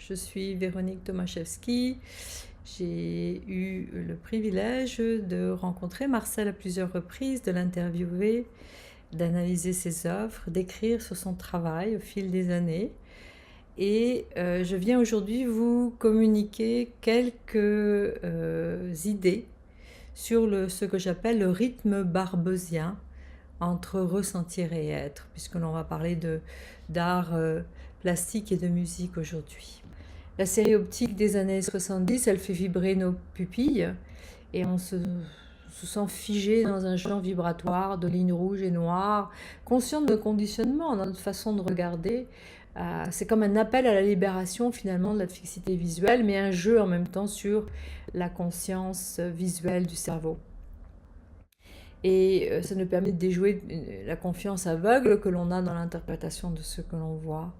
Je suis Véronique Tomaszewski. J'ai eu le privilège de rencontrer Marcel à plusieurs reprises, de l'interviewer, d'analyser ses œuvres, d'écrire sur son travail au fil des années. Et je viens aujourd'hui vous communiquer quelques idées sur ce que j'appelle le rythme barbesien entre ressentir et être, puisque l'on va parler d'art plastique et de musique aujourd'hui. La série optique des années 70, elle fait vibrer nos pupilles et on se sent figé dans un champ vibratoire de lignes rouges et noires, conscient de nos conditionnements, dans notre façon de regarder. C'est comme un appel à la libération finalement de la fixité visuelle, mais un jeu en même temps sur la conscience visuelle du cerveau. Et ça nous permet de déjouer la confiance aveugle que l'on a dans l'interprétation de ce que l'on voit.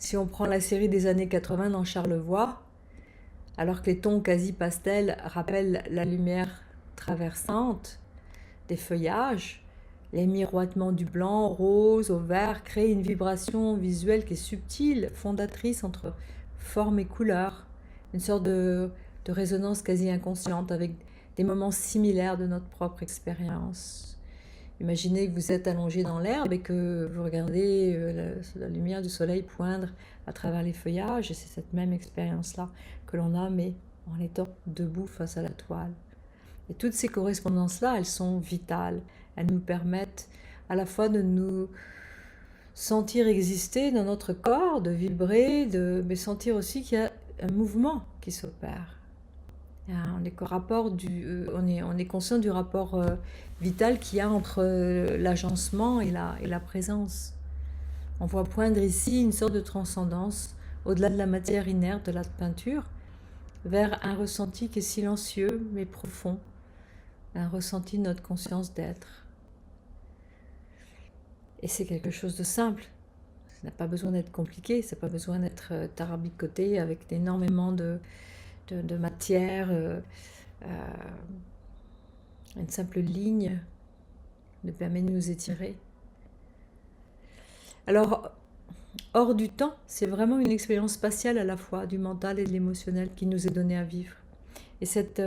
Si on prend la série des années 80 dans Charlevoix, alors que les tons quasi pastels rappellent la lumière traversante des feuillages, les miroitements du blanc, rose au vert créent une vibration visuelle qui est subtile, fondatrice entre forme et couleur, une sorte de résonance quasi inconsciente avec des moments similaires de notre propre expérience. Imaginez que vous êtes allongé dans l'herbe et que vous regardez la lumière du soleil poindre à travers les feuillages, et c'est cette même expérience-là que l'on a, mais en étant debout face à la toile. Et toutes ces correspondances-là, elles sont vitales. Elles nous permettent à la fois de nous sentir exister dans notre corps, de vibrer, mais sentir aussi qu'il y a un mouvement qui s'opère. On est conscient du rapport vital qu'il y a entre l'agencement et la présence. On voit poindre ici une sorte de transcendance, au-delà de la matière inerte de la peinture, vers un ressenti qui est silencieux mais profond, un ressenti de notre conscience d'être. Et c'est quelque chose de simple. Ça n'a pas besoin d'être compliqué, ça n'a pas besoin d'être tarabicoté avec énormément de matière. Une simple ligne nous permet de nous étirer. Alors, hors du temps, c'est vraiment une expérience spatiale à la fois du mental et de l'émotionnel qui nous est donnée à vivre. Et cette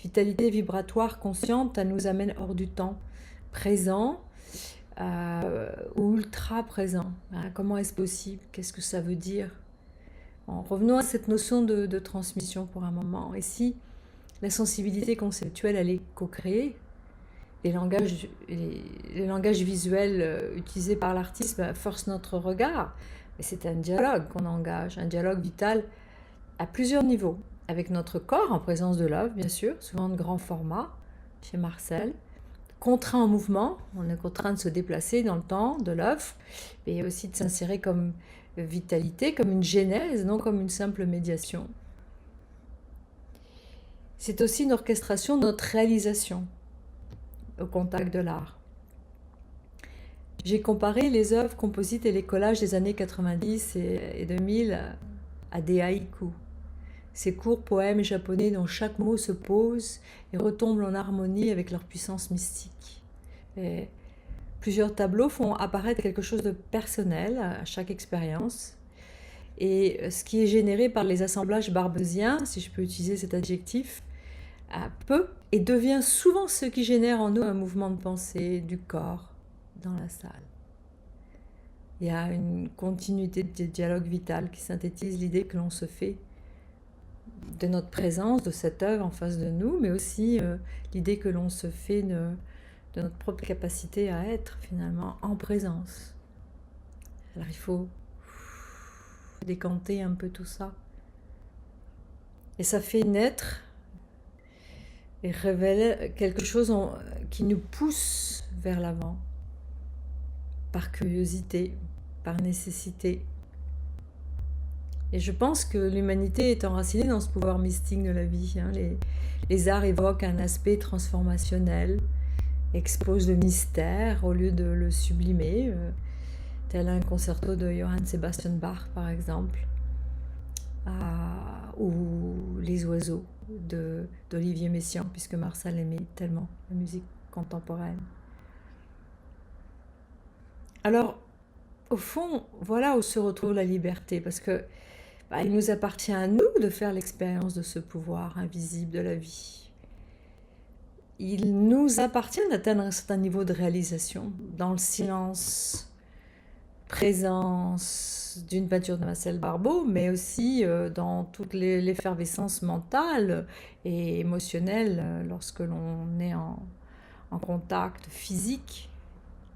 vitalité vibratoire consciente, elle nous amène hors du temps, présent ou ultra présent. Comment est-ce possible? Qu'est-ce que ça veut dire? Revenons à cette notion de transmission pour un moment. Et si la sensibilité conceptuelle, elle est co-créée, les langages visuels utilisés par l'artiste forcent notre regard. Et c'est un dialogue qu'on engage, un dialogue vital à plusieurs niveaux, avec notre corps en présence de l'œuvre, bien sûr, souvent de grand format, chez Marcel, contraint en mouvement, on est contraint de se déplacer dans le temps de l'œuvre, et aussi de s'insérer comme vitalité, comme une genèse, non comme une simple médiation. C'est aussi une orchestration de notre réalisation au contact de l'art. J'ai comparé les œuvres composites et les collages des années 90 et 2000 à des haïkus, ces courts poèmes japonais dont chaque mot se pose et retombe en harmonie avec leur puissance mystique. Et plusieurs tableaux font apparaître quelque chose de personnel à chaque expérience. Et ce qui est généré par les assemblages barbesiens, si je peux utiliser cet adjectif, peut et devient souvent ce qui génère en nous un mouvement de pensée du corps dans la salle. Il y a une continuité de dialogue vital qui synthétise l'idée que l'on se fait de notre présence, de cette œuvre en face de nous, mais aussi l'idée que l'on se fait de notre propre capacité à être finalement en présence. Alors il faut décanter un peu tout ça. Et ça fait naître et révèle quelque chose qui nous pousse vers l'avant, par curiosité, par nécessité. Et je pense que l'humanité est enracinée dans ce pouvoir mystique de la vie. Les arts évoquent un aspect transformationnel, exposent le mystère au lieu de le sublimer, tel un concerto de Johann Sebastian Bach par exemple, ou Les oiseaux d'Olivier Messiaen, puisque Marcel aimait tellement la musique contemporaine. Alors, au fond, voilà où se retrouve la liberté, parce que il nous appartient à nous de faire l'expérience de ce pouvoir invisible de la vie. Il nous appartient d'atteindre un certain niveau de réalisation dans le silence, présence d'une peinture de Marcel Barbeau, mais aussi dans toute l'effervescence mentale et émotionnelle lorsque l'on est en contact physique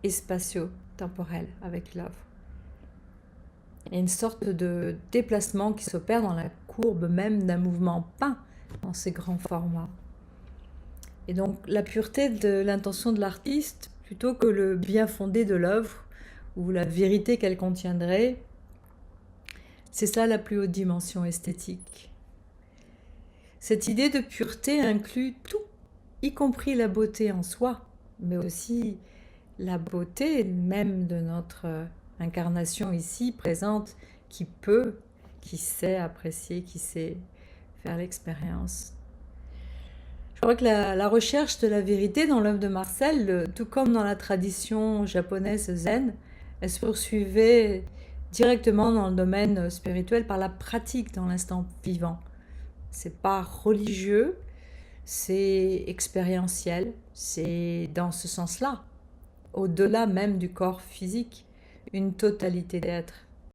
et spatio-temporel avec l'œuvre. Il y a une sorte de déplacement qui s'opère dans la courbe même d'un mouvement peint dans ces grands formats. Et donc la pureté de l'intention de l'artiste, plutôt que le bien fondé de l'œuvre ou la vérité qu'elle contiendrait, c'est ça la plus haute dimension esthétique. Cette idée de pureté inclut tout, y compris la beauté en soi, mais aussi la beauté même de notre incarnation ici présente, qui sait apprécier, qui sait faire l'expérience. Je crois que la recherche de la vérité dans l'œuvre de Marcel, tout comme dans la tradition japonaise zen, elle se poursuivait directement dans le domaine spirituel par la pratique dans l'instant vivant. C'est pas religieux, c'est expérientiel, c'est dans ce sens-là, au-delà même du corps physique, une totalité d'être.